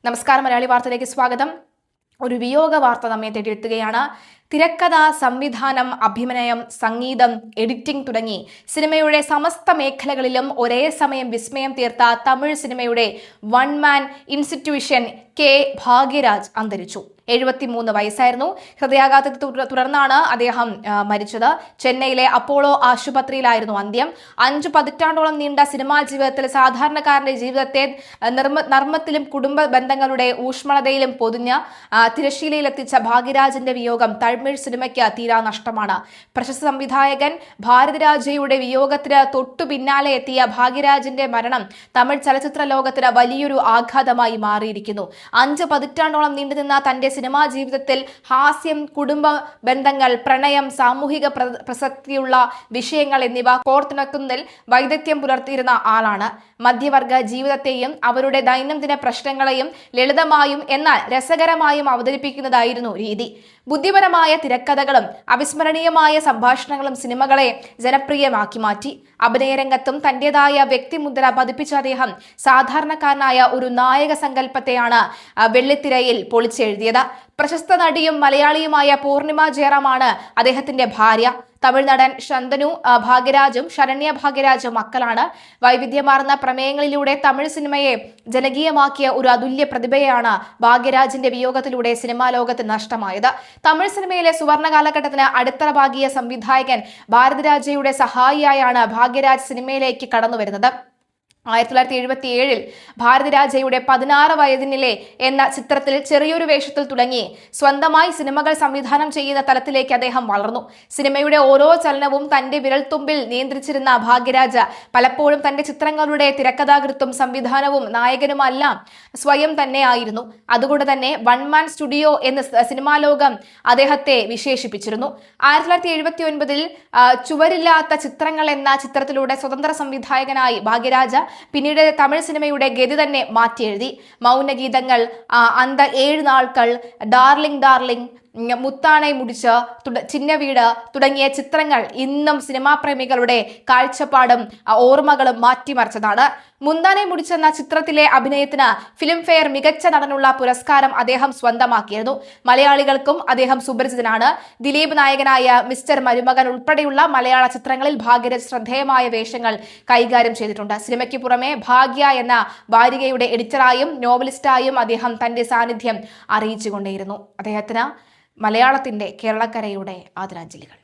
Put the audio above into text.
നമസ്കാരം, മലയാളി വാർത്തയിലേക്ക് സ്വാഗതം. ഒരു വിയോഗ വാർത്ത നമ്മെ തേടിയെത്തുകയാണ്. തിരക്കഥ, സംവിധാനം, അഭിനയം, സംഗീതം, എഡിറ്റിംഗ് തുടങ്ങി സിനിമയുടെ സമസ്ത മേഖലകളിലും ഒരേ സമയം വിസ്മയം തീർത്ത തമിഴ് സിനിമയുടെ one man institution K Bhagyaraj അന്തരിച്ചു. 73 വയസ്സായിരുന്നു. ഹൃദയാഘാതത്തെ തുടർന്നാണ് അദ്ദേഹം മരിച്ചത്. ചെന്നൈയിലെ അപ്പോളോ ആശുപത്രിയിലായിരുന്നു അന്ത്യം. 5 പതിറ്റാണ്ടോളം നീണ്ട സിനിമാ ജീവിതത്തിൽ സാധാരണക്കാരന്റെ ജീവിതത്തെ നർമ്മത്തിലും കുടുംബ ബന്ധങ്ങളുടെ ഊഷ്മളതയിലും പൊതിഞ്ഞ് തിരശ്ശീലയിലെത്തിച്ച ഭാഗ്യരാജിന്റെ വിയോഗം തമിഴ് സിനിമയ്ക്ക് തീരാ നഷ്ടമാണ്. പ്രശസ്ത സംവിധായകൻ ഭാരതിരാജയുടെ വിയോഗത്തിന് തൊട്ടു പിന്നാലെ എത്തിയ ഭാഗ്യരാജിന്റെ മരണം തമിഴ് ചലച്ചിത്ര ലോകത്തിന് വലിയൊരു ആഘാതമായി മാറിയിരിക്കുന്നു. 5 പതിറ്റാണ്ടോളം നീണ്ടുനിന്ന തന്റെ സിനിമാ ജീവിതത്തിൽ ഹാസ്യം, കുടുംബ ബന്ധങ്ങൾ, പ്രണയം, സാമൂഹിക പ്രസക്തിയുള്ള വിഷയങ്ങൾ എന്നിവ കോർത്തിണക്കുന്നതിൽ വൈദഗ്ധ്യം പുലർത്തിയിരുന്ന ആളാണ്. മധ്യവർഗ ജീവിതത്തെയും അവരുടെ ദൈനംദിന പ്രശ്നങ്ങളെയും ലളിതമായും എന്നാൽ രസകരമായും അവതരിപ്പിക്കുന്നതായിരുന്നു രീതി. ബുദ്ധിപരമായ തിരക്കഥകളും അവിസ്മരണീയമായ സംഭാഷണങ്ങളും സിനിമകളെ ജനപ്രിയമാക്കി മാറ്റി. അഭിനയരംഗത്തും തന്റേതായ വ്യക്തിമുദ്ര പതിപ്പിച്ച അദ്ദേഹം സാധാരണക്കാരനായ ഒരു നായക സങ്കല്പത്തെയാണ് വെള്ളിത്തിരയിൽ പൊളിച്ചെഴുതിയത്. പ്രശസ്ത നടിയും മലയാളിയുമായ പൂർണിമ ജയറാമാണ് അദ്ദേഹത്തിന്റെ ഭാര്യ. തമിഴ് നടൻ ശന്തനു ഭാഗ്യരാജും ശരണ്യ ഭാഗ്യരാജും മക്കളാണ്. വൈവിധ്യമാർന്ന പ്രമേയങ്ങളിലൂടെ തമിഴ് സിനിമയെ ജനകീയമാക്കിയ ഒരു അതുല്യ പ്രതിഭയാണ് ഭാഗ്യരാജിന്റെ വിയോഗത്തിലൂടെ സിനിമാ ലോകത്ത് നഷ്ടമായത്. തമിഴ് സിനിമയിലെ സുവർണ കാലഘട്ടത്തിന് അടിത്തറ പാകിയ സംവിധായകൻ ഭാരതിരാജയുടെ സഹായിയായാണ് ഭാഗ്യരാജ് സിനിമയിലേക്ക് കടന്നുവരുന്നത്. 1977 ഭാരതിരാജയുടെ 16 വയതിനിലെ എന്ന ചിത്രത്തിൽ ചെറിയൊരു വേഷത്തിൽ തുടങ്ങി സ്വന്തമായി സിനിമകൾ സംവിധാനം ചെയ്യുന്ന തലത്തിലേക്ക് അദ്ദേഹം വളർന്നു. സിനിമയുടെ ഓരോ ചലനവും തന്റെ വിരൽത്തുമ്പിൽ നിയന്ത്രിച്ചിരുന്ന ഭാഗ്യരാജ് പലപ്പോഴും തന്റെ ചിത്രങ്ങളുടെ തിരക്കഥാകൃത്തും സംവിധാനവും നായകനുമെല്ലാം സ്വയം തന്നെയായിരുന്നു. അതുകൊണ്ട് തന്നെ വൺ മാൻ സ്റ്റുഡിയോ എന്ന് സിനിമാ ലോകം അദ്ദേഹത്തെ വിശേഷിപ്പിച്ചിരുന്നു. 1979 ചുവരില്ലാത്ത ചിത്രങ്ങൾ എന്ന ചിത്രത്തിലൂടെ സ്വതന്ത്ര സംവിധായകനായി ഭാഗ്യരാജ് പിന്നീട് തമിഴ് സിനിമയുടെ ഗതി തന്നെ മാറ്റിയെഴുതി. മൗനഗീതങ്ങൾ, അന്ത 7 നാൾക്കൾ, ഡാർലിംഗ് ഡാർലിംഗ്, മുത്താണെ മുടിച്ച്, ചിന്നവീട് തുടങ്ങിയ ചിത്രങ്ങൾ ഇന്നും സിനിമാ പ്രേമികളുടെ കാഴ്ചപ്പാടും ഓർമ്മകളും മാറ്റിമറിച്ചതാണ്. മുന്താനെ മുടിച്ചെന്ന ചിത്രത്തിലെ അഭിനയത്തിന് ഫിലിം ഫെയർ മികച്ച നടനുള്ള പുരസ്കാരം അദ്ദേഹം സ്വന്തമാക്കിയിരുന്നു. മലയാളികൾക്കും അദ്ദേഹം സുപരിചിതനാണ്. ദിലീപ് നായകനായ മിസ്റ്റർ മരുമകൻ ഉൾപ്പെടെയുള്ള മലയാള ചിത്രങ്ങളിൽ ഭാഗ്യരാജ് ശ്രദ്ധേയമായ വേഷങ്ങൾ കൈകാര്യം ചെയ്തിട്ടുണ്ട്. സിനിമയ്ക്ക് പുറമെ ഭാഗ്യ എന്ന വാരികയുടെ എഡിറ്ററായും നോവലിസ്റ്റായും അദ്ദേഹം തന്റെ സാന്നിധ്യം അറിയിച്ചുകൊണ്ടേയിരുന്നു. അദ്ദേഹത്തിന് മലയാളത്തിന്റെ കേരളക്കരയുടെ ആദരാഞ്ജലികൾ.